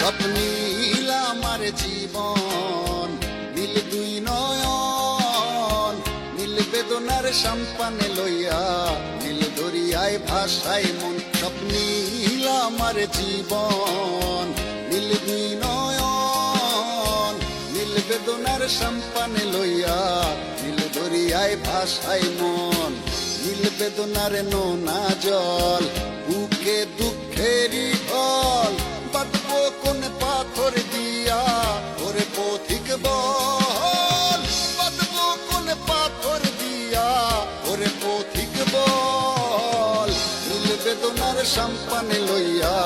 স্বপ্নীল আমার জীবন, নীল দুই নয়ন, নীল বেদনার সম্পানে লইয়া, নীল দরিয়ায় ভাসায় মন। স্বপ্নীল আমার জীবন, নীল দুই নয়ন, নীল বেদনার সম্পানে লইয়া, নীল দরিয়ায় ভাসায় মন। নীল বেদনার নোনা জল, বুকে দুঃখেরই ঢল, বাঁধবো কোন পাথর দিয়া, ওরে পথিক বল, বাঁধবো কোন পাথর দিয়া, ওরে পথিক বল। নীল বেদনার সম্পানে লইয়া,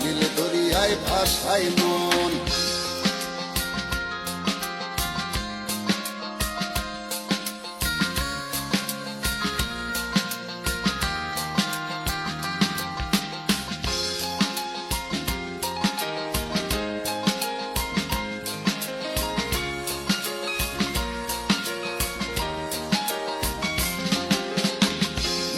নীল দরিয়ায় ভাসায় মন।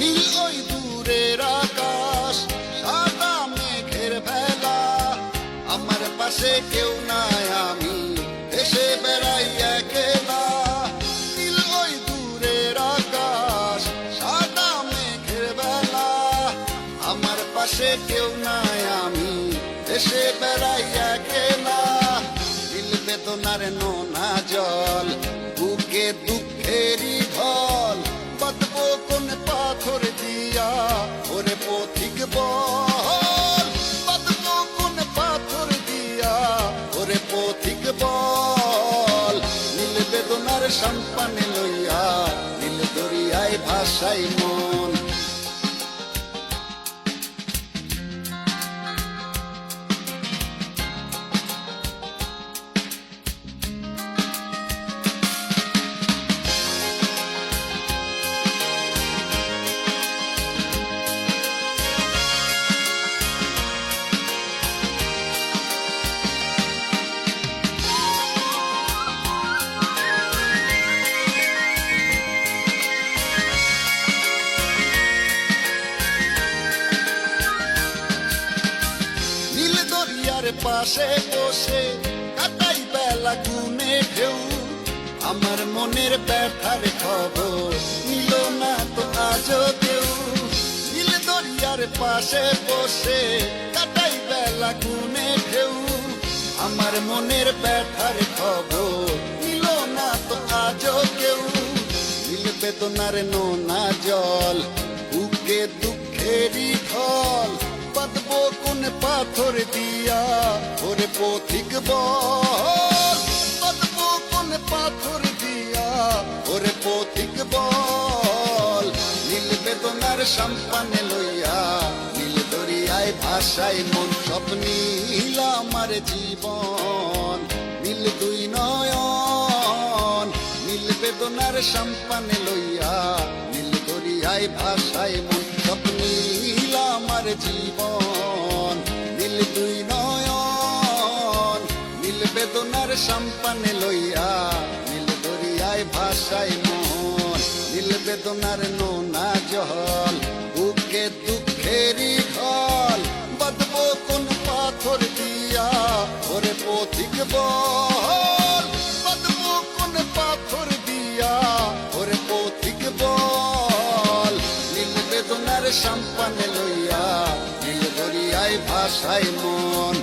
নীল ওই দূরের আকাশ, সাদা মেঘের ভেলা, আমার পাশে কেউ নাই, আমি দেশে বেড়াই একলা। নীল ওই দূরের আকাশ, সাদা মেঘের ভেলা, আমার পাশে কেউ নাই, আমি দেশে বেড়াই একলা। নীল বেদনার নোনা জল, বুকে দুঃখেরই ঢল, বাঁধবো কোন পাথর দিয়া, ওরে পথিক বল, বাঁধবো কোন পাথর দিয়া, ওরে পথিক বল। নীল বেদনার সম্পানে লইয়া, নীল দরিয়ায় ভাসায় মন। পাশে বসে কাটাই বেলা গুনে ঢেউ, আমার মনের ব্যথার খবর নিল না তো আজও কেউ। নীল দরিয়ার পাশে বসে কাটাই বেলা গুনে ঢেউ, আমার মনের ব্যথার খবর নিল না তো আজও কেউ। নীল বেদনার নোনা জল, বুকে দুঃখেরই ঢল, বাঁধবো কোন পাথর দিয়া, ওরে পথিক বল, বাঁধবো কোন পাথর দিয়া, ওরে পথিক বল। নীল বেদনার সম্পানে লইয়া, নীল দরিয়ায় ভাসায় মন। স্বপ্নীল আমার জীবন, নীল দুই নয়ন, নীল বেদনার সম্পানে লইয়া, নীল দরিয়ায় ভাসায় মন। স্বপ্নীল আমার জীবন, নীল দুই নয়ন, নীল বেদনার সম্পানে লইয়া, নীল দরিয়ায় ভাসায় মন। নীল বেদনার নোনা জল, বুকে দুঃখেরই ঢল, বাঁধবো কোন পাথর দিয়া, ওরে পথিক বল, বাঁধবো কোন পাথর দিয়া, ওরে পথিক বল। নীল বেদনার সম্পানে লইয়া, নীল দরিয়ায় ভাসায় মন।